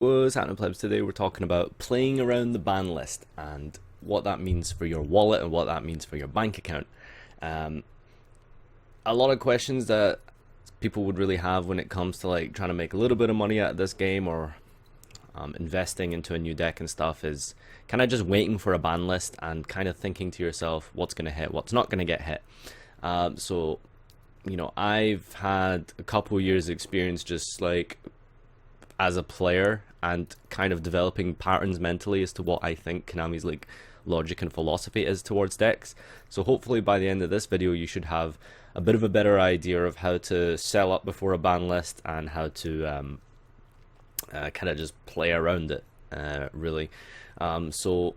What's happening, plebs? Today we're talking about playing around the ban list and what that means for your wallet and what that means for your bank account. Um, a lot of questions that people would really have when it comes to like trying to make a little bit of money out of this game or investing into a new deck and stuff is kind of just waiting for a ban list and kind of thinking to yourself what's going to hit, what's not going to get hit. I've had a couple years experience just like as a player and kind of developing patterns mentally as to what I think Konami's like logic and philosophy is towards decks. So hopefully by the end of this video you should have a bit of a better idea of how to sell up before a ban list and how to kind of just play around it really. So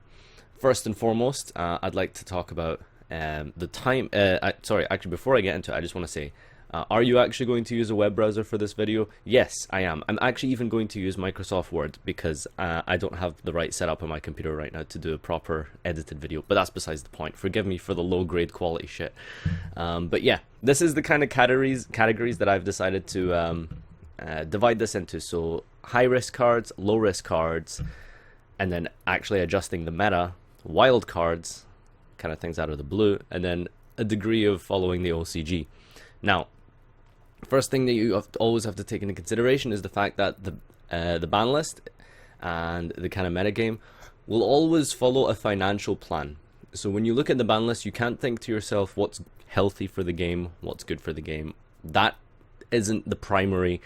first and foremost, I'd like to talk about the time. Actually, before I get into it, I just want to say, are you actually going to use a web browser for this video? Yes, I am. I'm actually even going to use Microsoft Word because I don't have the right setup on my computer right now to do a proper edited video, but that's besides the point. Forgive me for the low grade quality shit. But yeah, this is the kind of categories that I've decided to divide this into. So high risk cards, low risk cards, and then actually adjusting the meta, wild cards, kind of things out of the blue, and then a degree of following the OCG. Now, first thing that you always have to take into consideration is the fact that the ban list and the kind of metagame will always follow a financial plan. So when you look at the ban list, you can't think to yourself what's healthy for the game, what's good for the game. That isn't the primary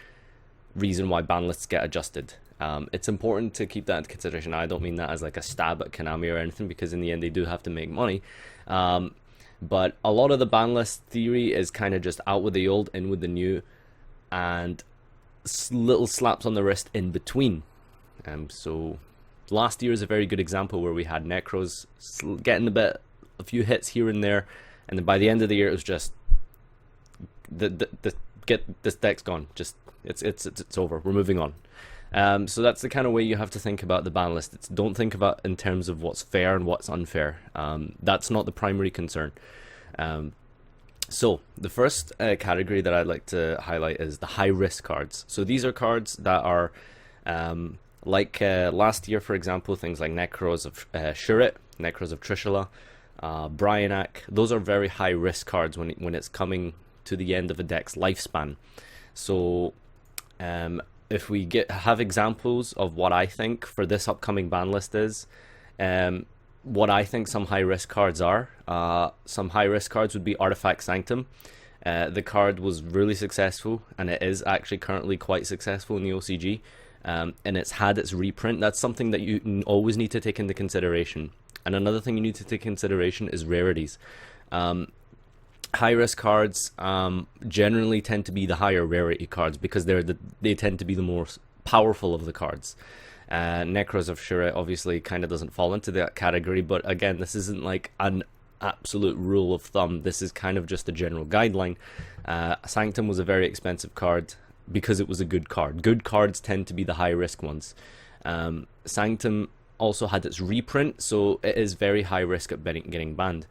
reason why ban lists get adjusted. It's important to keep that into consideration. I don't mean that as like a stab at Konami or anything, because in the end they do have to make money. But a lot of the ban list theory is kind of just out with the old, in with the new, and little slaps on the wrist in between. So last year is a very good example where we had Necros getting a few hits here and there, and then by the end of the year it was just get this deck's gone. Just it's over. We're moving on. So that's the kind of way you have to think about the ban list. Don't think about in terms of what's fair and what's unfair. That's not the primary concern. So the first category that I'd like to highlight is the high risk cards. So these are cards that are like last year, for example, things like Necros of Shurit, Necros of Trishula, Bryanak. Those are very high risk cards when it's coming to the end of a deck's lifespan. So if we have examples of what I think for this upcoming ban list is, what I think some high risk cards are. Some high risk cards would be Artifact Sanctum. The card was really successful, and it is actually currently quite successful in the OCG, and it's had its reprint. That's something that you always need to take into consideration. And another thing you need to take into consideration is rarities. High risk cards generally tend to be the higher rarity cards because they tend to be the more powerful of the cards. Necros of Shurit obviously kind of doesn't fall into that category, but again, this isn't like an absolute rule of thumb. This is kind of just a general guideline. Sanctum was a very expensive card because it was a good card. Good cards tend to be the high risk ones. Sanctum also had its reprint, so it is very high risk at getting banned.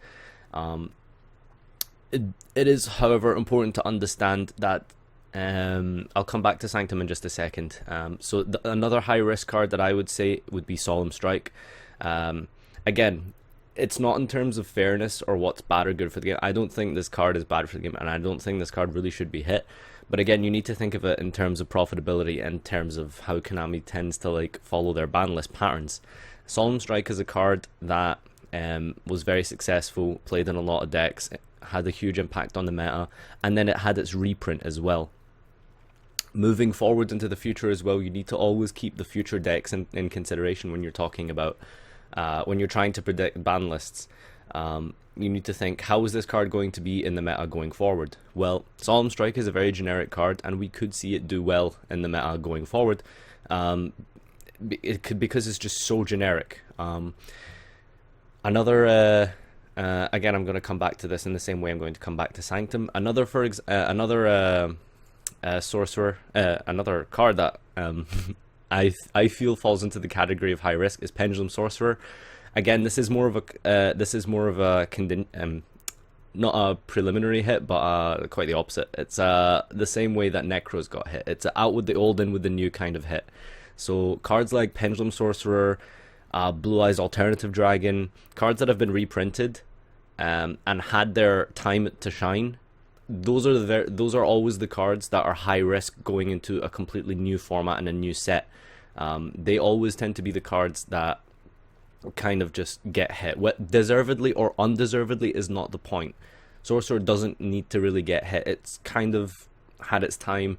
It is, however, important to understand that I'll come back to Sanctum in just a second. So another high risk card that I would say would be Solemn Strike. Again, it's not in terms of fairness or what's bad or good for the game. I don't think this card is bad for the game, and I don't think this card really should be hit. But again, you need to think of it in terms of profitability, in terms of how Konami tends to like follow their ban list patterns. Solemn Strike is a card that was very successful, played in a lot of decks, had a huge impact on the meta, and then it had its reprint as well. Moving forward into the future as well, you need to always keep the future decks in consideration when you're talking about when you're trying to predict ban lists. You need to think, how is this card going to be in the meta going forward? Well, Solemn Strike is a very generic card, and we could see it do well in the meta going forward. Because it's just so generic. Another again, I'm going to come back to this in the same way I'm going to come back to Sanctum. Another sorcerer, another card that I feel falls into the category of high risk is Pendulum Sorcerer. Again, this is more of a not a preliminary hit, but quite the opposite. It's the same way that Necros got hit. It's out with the old, in with the new kind of hit. So cards like Pendulum Sorcerer, Blue Eyes Alternative Dragon, cards that have been reprinted and had their time to shine. Those are always the cards that are high risk going into a completely new format and a new set. They always tend to be the cards that kind of just get hit. What deservedly or undeservedly is not the point. Sorcerer doesn't need to really get hit. It's kind of had its time.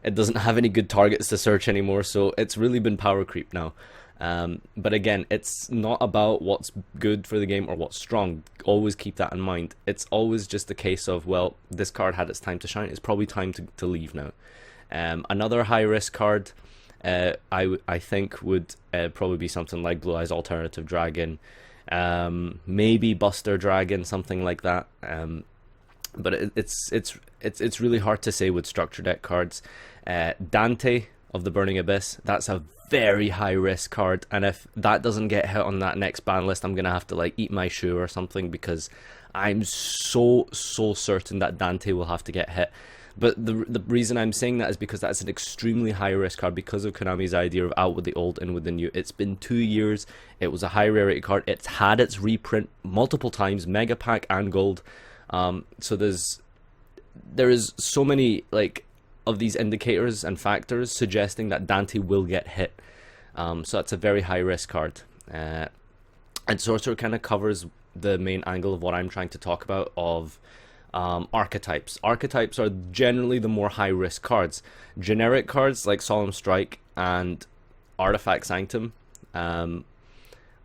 It doesn't have any good targets to search anymore, so it's really been power creep now. But again, it's not about what's good for the game or what's strong. Always keep that in mind. It's always just a case of, well, this card had its time to shine. It's probably time to leave now. Another high risk card, I think would probably be something like Blue Eyes Alternative Dragon, maybe Buster Dragon, something like that. But it's really hard to say with structure deck cards. Dante of the Burning Abyss, that's a very high risk card, and if that doesn't get hit on that next ban list, I'm gonna have to like eat my shoe or something, because I'm so certain that Dante will have to get hit. But the reason I'm saying that is because that's an extremely high risk card because of Konami's idea of out with the old, in with the new. It's been 2 years. It was a high rarity card. It's had its reprint multiple times, Mega Pack and Gold. So there is so many like of these indicators and factors suggesting that Dante will get hit. So that's a very high risk card. And Sorcerer kind of covers the main angle of what I'm trying to talk about of archetypes. Archetypes are generally the more high risk cards. Generic cards like Solemn Strike and Artifact Sanctum,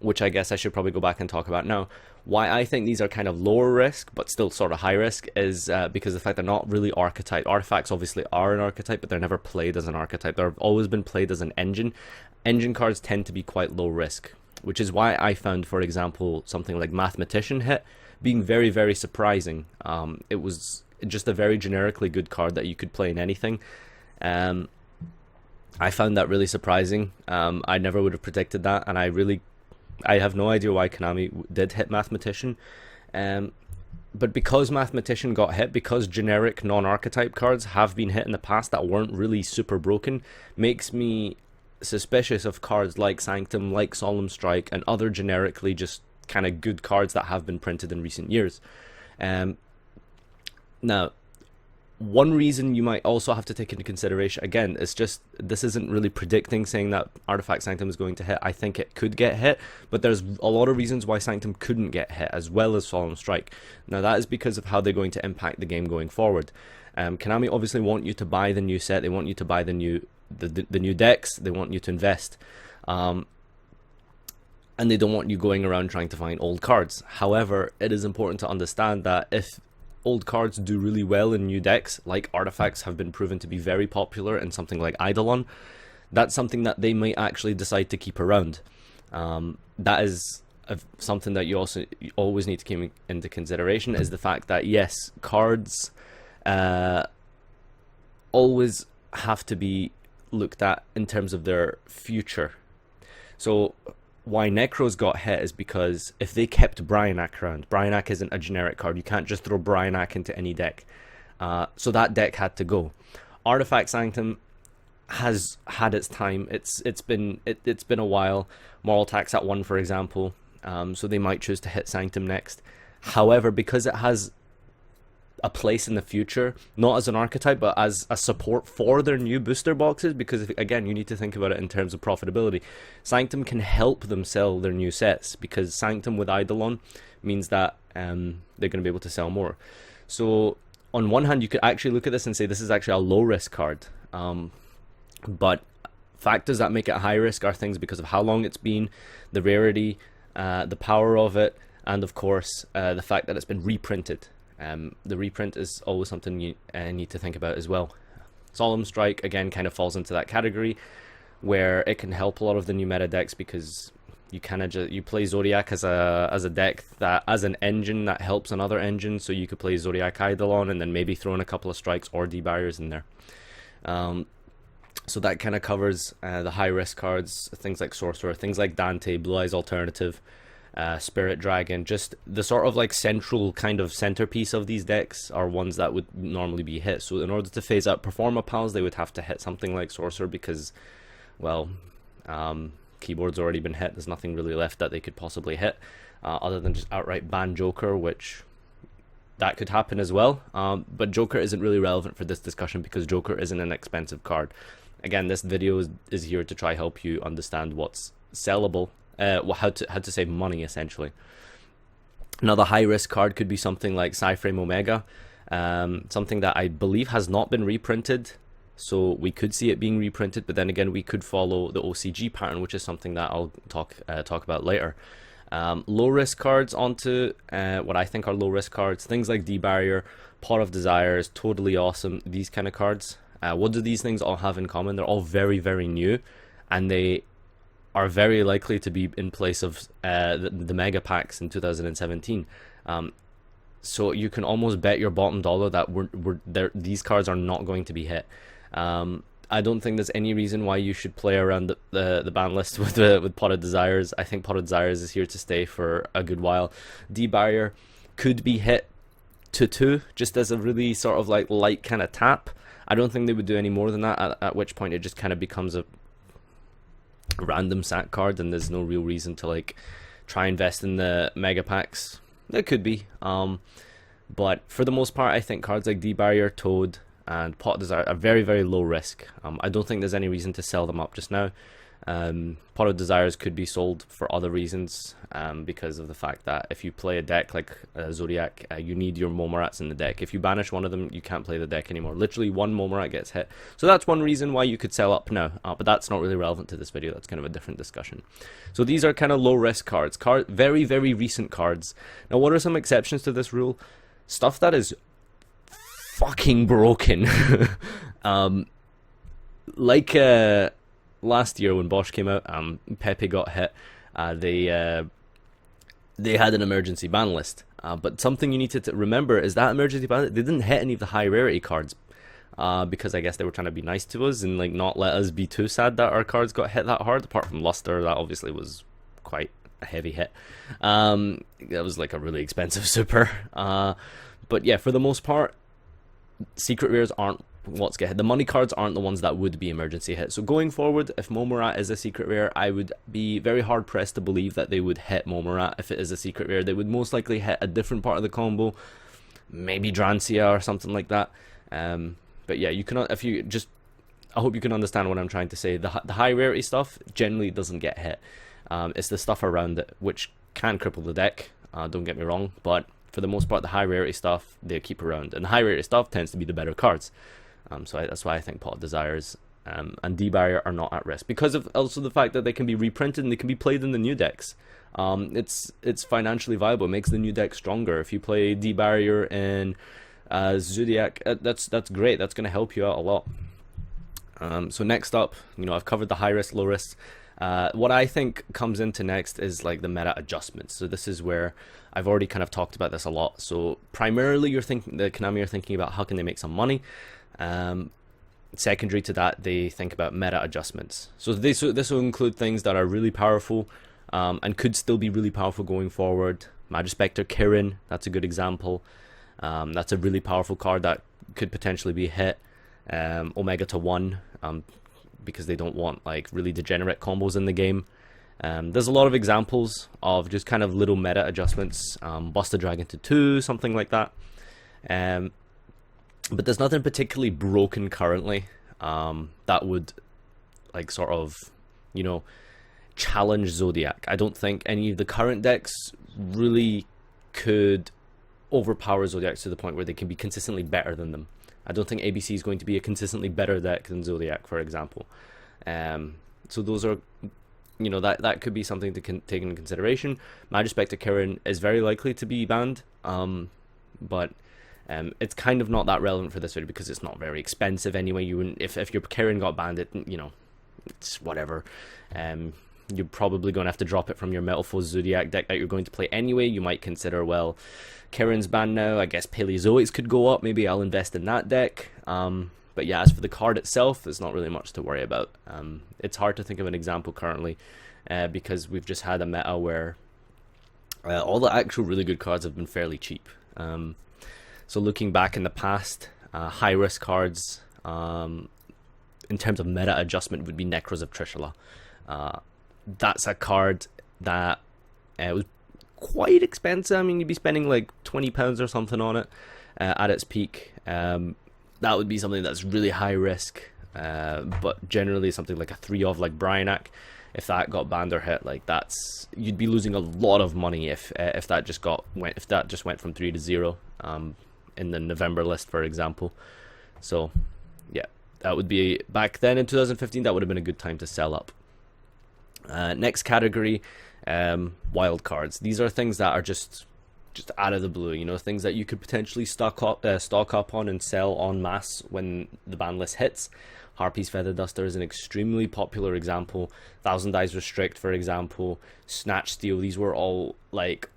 which I guess I should probably go back and talk about now. Why I think these are kind of lower risk but still sort of high risk is because of the fact they're not really archetype. Artifacts obviously are an archetype, but they're never played as an archetype. They've always been played as an engine. Engine cards tend to be quite low risk, which is why I found, for example, something like Mathematician hit being very, very surprising. It was just a very generically good card that you could play in anything. I found that really surprising. I never would have predicted that, and I have no idea why Konami did hit Mathematician. But because Mathematician got hit, because generic non-archetype cards have been hit in the past that weren't really super broken, makes me suspicious of cards like Sanctum, like Solemn Strike, and other generically just kind of good cards that have been printed in recent years. Now, one reason you might also have to take into consideration, again, it's just, this isn't really predicting saying that Artifact Sanctum is going to hit. I think it could get hit, but there's a lot of reasons why Sanctum couldn't get hit, as well as Solemn Strike. Now, that is because of how they're going to impact the game going forward. Konami obviously want you to buy the new set, they want you to buy the new decks, they want you to invest. And they don't want you going around trying to find old cards. However, it is important to understand that if old cards do really well in new decks, like artifacts have been proven to be very popular in something like Eidolon, that's something that they might actually decide to keep around. That is something that you always need to keep into consideration, is the fact that yes, cards always have to be looked at in terms of their future. So why Necros got hit is because if they kept Bryonak around, Bryonak isn't a generic card. You can't just throw Bryonak into any deck. So that deck had to go. Artifact Sanctum has had its time. It's been a while. Moral Tax at 1, for example. So they might choose to hit Sanctum next. However, because it has a place in the future, not as an archetype but as a support for their new booster boxes, because again, you need to think about it in terms of profitability. Sanctum can help them sell their new sets, because Sanctum with Eidolon means that they're going to be able to sell more. So on one hand, you could actually look at this and say this is actually a low risk card, but factors that make it high risk are things because of how long it's been, the rarity, the power of it, and of course the fact that it's been reprinted. The reprint is always something you need to think about as well. Solemn Strike again kind of falls into that category, where it can help a lot of the new meta decks, because you kind of you play Zodiac as a deck that, as an engine that helps another engine. So you could play Zodiac Eidolon and then maybe throw in a couple of strikes or debarriers in there. So that kind of covers the high risk cards, things like Sorcerer, things like Dante, Blue Eyes Alternative, Spirit Dragon. Just the sort of like central kind of centerpiece of these decks are ones that would normally be hit. So in order to phase out Performa Pals, they would have to hit something like Sorcerer, because, well, Keyboard's already been hit. There's nothing really left that they could possibly hit, other than just outright ban Joker, which that could happen as well. But Joker isn't really relevant for this discussion because Joker isn't an expensive card. Again, this video is here to try help you understand what's sellable, how to save money essentially. Another high risk card could be something like Cyframe Omega, something that I believe has not been reprinted. So we could see it being reprinted, but then again, we could follow the OCG pattern, which is something that I'll talk about later. Low risk cards onto what I think are low risk cards. Things like D-Barrier, Pot of Desires, Totally Awesome, these kind of cards. What do these things all have in common? They're all very, very new, and they are very likely to be in place of the mega packs in 2017. So you can almost bet your bottom dollar that these cards are not going to be hit. I don't think there's any reason why you should play around the ban list with Pot of Desires. I think Pot of Desires is here to stay for a good while. D-Barrier could be hit to 2, just as a really sort of like light kind of tap. I don't think they would do any more than that, at which point it just kind of becomes a random sack card, and there's no real reason to like try invest in the mega packs. It could be, but for the most part, I think cards like D-Barrier, Toad, and Pot of Desire are very, very low risk. I don't think there's any reason to sell them up just now. Pot of Desires could be sold for other reasons, because of the fact that if you play a deck like Zodiac, you need your Momorats in the deck. If you banish one of them, you can't play the deck anymore. Literally one Momorat gets hit. So that's one reason why you could sell up now, but that's not really relevant to this video. That's kind of a different discussion. So these are kind of low risk cards, very, very recent cards. Now, what are some exceptions to this rule? Stuff that is fucking broken. Like last year when Bosch came out, Pepe got hit. They had an emergency ban list, but something you need to remember is that emergency ban list, they didn't hit any of the high rarity cards, because I guess they were trying to be nice to us and like not let us be too sad that our cards got hit that hard. Apart from Luster, that obviously was quite a heavy hit. That was like a really expensive super. But yeah, for the most part, secret rares aren't what's get hit. The money cards aren't the ones that would be emergency hit. So going forward, if Momorat is a secret rare, I would be very hard pressed to believe that they would hit Momorat. If it is a secret rare, they would most likely hit a different part of the combo, maybe Drancia or something like that. But yeah, you cannot. If you just, I hope you can understand what I'm trying to say. The high rarity stuff generally doesn't get hit. It's the stuff around it which can cripple the deck. Don't get me wrong, but for the most part, the high rarity stuff they keep around, and the high rarity stuff tends to be the better cards. So that's why I think Pot of Desires and D-Barrier are not at risk, because of also the fact that they can be reprinted and they can be played in the new decks. It's financially viable. It makes the new deck stronger. If you play D-Barrier in Zodiac, that's great. That's going to help you out a lot. So next up, I've covered the high risk, low risk. What I think comes into next is like the meta adjustments. So this is where I've already kind of talked about this a lot. So primarily Konami are thinking about how can they make some money. Secondary to that, they think about meta adjustments. So this will include things that are really powerful, and could still be really powerful going forward. Magispector Kirin, that's a good example. That's a really powerful card that could potentially be hit. Omega to 1, because they don't want like really degenerate combos in the game. There's a lot of examples of just kind of little meta adjustments. Buster Dragon to 2, something like that. But there's nothing particularly broken currently that would like sort of challenge Zodiac. I don't think any of the current decks really could overpower Zodiac to the point where they can be consistently better than them. I don't think ABC is going to be a consistently better deck than Zodiac, for example. So those are, that could be something to take into consideration. Magispector Kirin is very likely to be banned, but it's kind of not that relevant for this video because it's not very expensive anyway. You wouldn't, if your Kirin got banned, it's whatever. You're probably going to have to drop it from your Metal Foes Zodiac deck that you're going to play anyway. You might consider, well, Kirin's banned now, I guess Paleozoics could go up. Maybe I'll invest in that deck. But yeah, as for the card itself, there's not really much to worry about. It's hard to think of an example currently, because we've just had a meta where all the actual really good cards have been fairly cheap. So looking back in the past, high-risk cards in terms of meta adjustment would be Necros of Trishula. That's a card that was quite expensive. I mean, you'd be spending like £20 or something on it at its peak. That would be something that's really high risk, but generally something like a 3 of like Bryanak, if that got banned or hit, like you'd be losing a lot of money if that just went from 3 to 0 in the November list, for example. So yeah, that would be, back then in 2015, that would have been a good time to sell up. Next category, wild cards. These are things that are just out of the blue, you know, things that you could potentially stock up on and sell en masse when the ban list hits. Harpy's Feather Duster is an extremely popular example. Thousand Eyes Restrict, for example. Snatch Steal, these were all like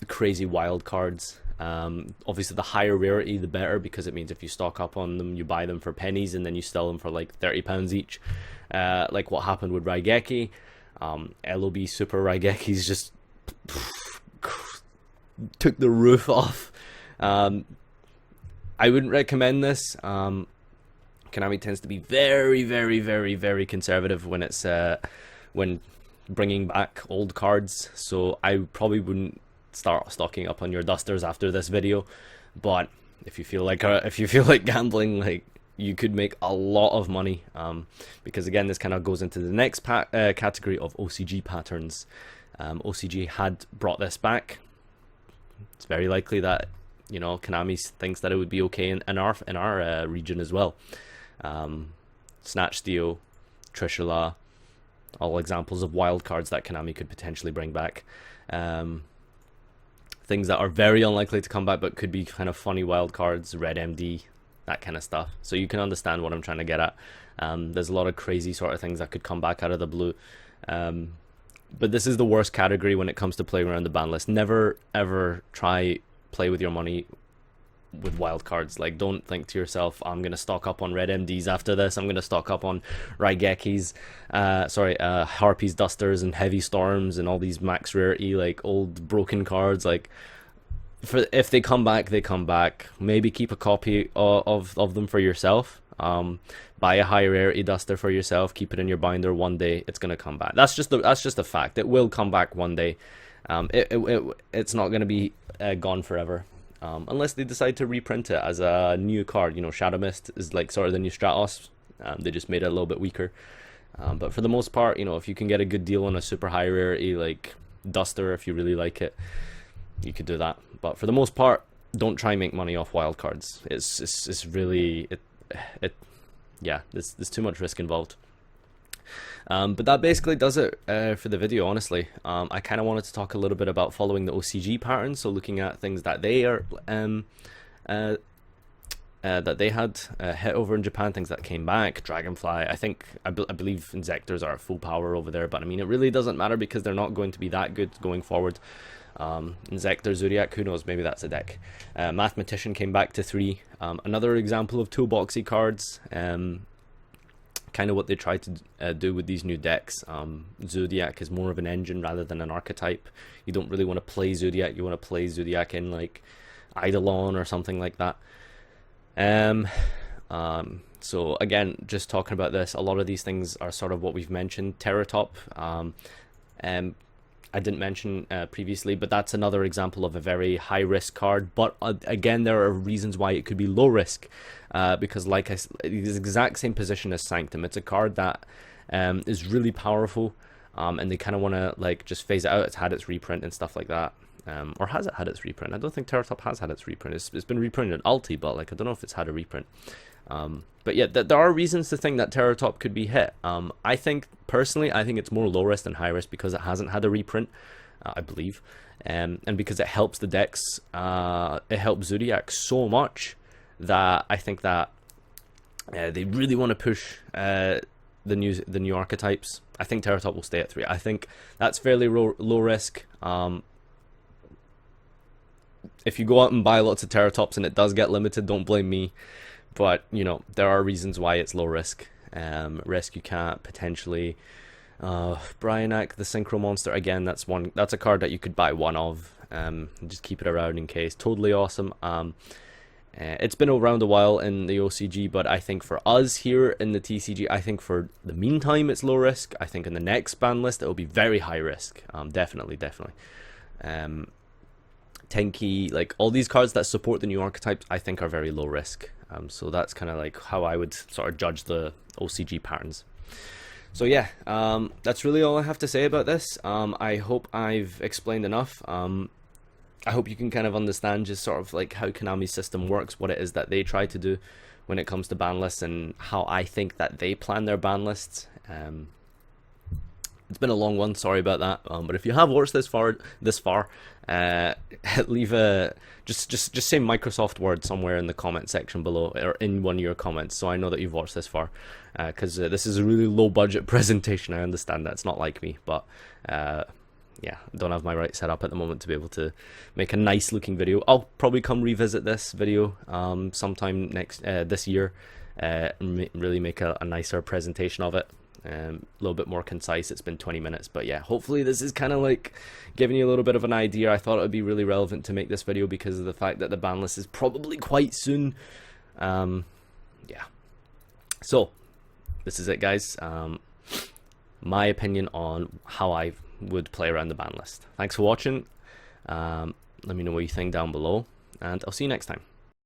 crazy wild cards. Obviously the higher rarity the better, because it means if you stock up on them, you buy them for pennies and then you sell them for like £30 each, like what happened with Raigeki. LOB Super Raigeki's just took the roof off. I wouldn't recommend this. Konami tends to be very, very, very, very conservative when it's when bringing back old cards, so I probably wouldn't start stocking up on your dusters after this video. But if you feel like gambling, like, you could make a lot of money, because again, this kind of goes into the next category of OCG patterns. OCG had brought this back. It's very likely that, you know, Konami thinks that it would be okay in our region as well. Snatch Steal, Trishula, all examples of wild cards that Konami could potentially bring back. Things that are very unlikely to come back but could be kind of funny wild cards, Red MD, that kind of stuff. So you can understand what I'm trying to get at. There's a lot of crazy sort of things that could come back out of the blue. But this is the worst category when it comes to playing around the ban list. Never ever play with your money with wild cards. Like, don't think to yourself, I'm gonna stock up on Red MDs after this, I'm gonna stock up on Raigekis, Harpies Dusters and Heavy Storms and all these max rarity like old broken cards. Like, if they come back, they come back. Maybe keep a copy of them for yourself. Buy a high rarity duster for yourself, keep it in your binder. One day it's gonna come back. That's just a fact. It will come back one day. It's not gonna be gone forever, unless they decide to reprint it as a new card. You know, Shadow Mist is like sort of the new Stratos. They just made it a little bit weaker. But for the most part, you know, if you can get a good deal on a super high rarity like duster, if you really like it, you could do that. But for the most part, don't try and make money off wild cards. It's really yeah, there's too much risk involved. But that basically does it for the video, honestly. I kind of wanted to talk a little bit about following the OCG pattern, so looking at things that they are that they had hit over in Japan, things that came back. Dragonfly, I believe Inzectors are at full power over there, but I mean, it really doesn't matter because they're not going to be that good going forward. Inzector, Zodiac, who knows, maybe that's a deck. Mathematician came back to 3. Another example of toolboxy cards. Kind of what they try to do with these new decks. Zodiac is more of an engine rather than an archetype. You don't really want to play Zodiac, you want to play Zodiac in like Eidolon or something like that. So again, just talking about this, a lot of these things are sort of what we've mentioned. Terratop, I didn't mention previously, but that's another example of a very high risk card. But again, there are reasons why it could be low risk, because like it's the exact same position as Sanctum. It's a card that is really powerful, and they kind of want to like just phase it out. It's had its reprint and stuff like that. Or has it had its reprint? I don't think Terratop has had its reprint. It's been reprinted in Ulti, but like I don't know if it's had a reprint. But yeah, there are reasons to think that Terratop could be hit. I think it's more low risk than high risk because it hasn't had a reprint, I believe, and because it helps the decks. It helps Zodiac so much that I think that they really want to push the new archetypes. I think Terratop will stay at 3. I think that's fairly low risk. If you go out and buy lots of Terratops and it does get limited, don't blame me. But, you know, there are reasons why it's low risk. Rescue Cat, potentially. Bryanak, the Synchro Monster, again, that's a card that you could buy one of. Just keep it around in case. Totally awesome. It's been around a while in the OCG, but I think for us here in the TCG, I think for the meantime it's low risk. I think in the next ban list it will be very high risk. Definitely. Tenki, like all these cards that support the new archetypes, I think are very low risk. So that's kind of like how I would sort of judge the OCG patterns. So yeah, that's really all I have to say about this. I hope I've explained enough. I hope you can kind of understand just sort of like how Konami's system works, what it is that they try to do when it comes to ban lists, and how I think that they plan their ban lists. It's been a long one, sorry about that. But if you have watched this far, leave a just say Microsoft Word somewhere in the comment section below, or in one of your comments, so I know that you've watched this far. Because this is a really low budget presentation. I understand that it's not like me, but yeah, I don't have my right setup at the moment to be able to make a nice looking video. I'll probably come revisit this video sometime this year, and really make a nicer presentation of it. A little bit more concise. It's been 20 minutes, but yeah, hopefully this is kind of like giving you a little bit of an idea. I thought it would be really relevant to make this video because of the fact that the ban list is probably quite soon. Yeah, so this is it, guys. My opinion on how I would play around the ban list. Thanks for watching. Let me know what you think down below, and I'll see you next time.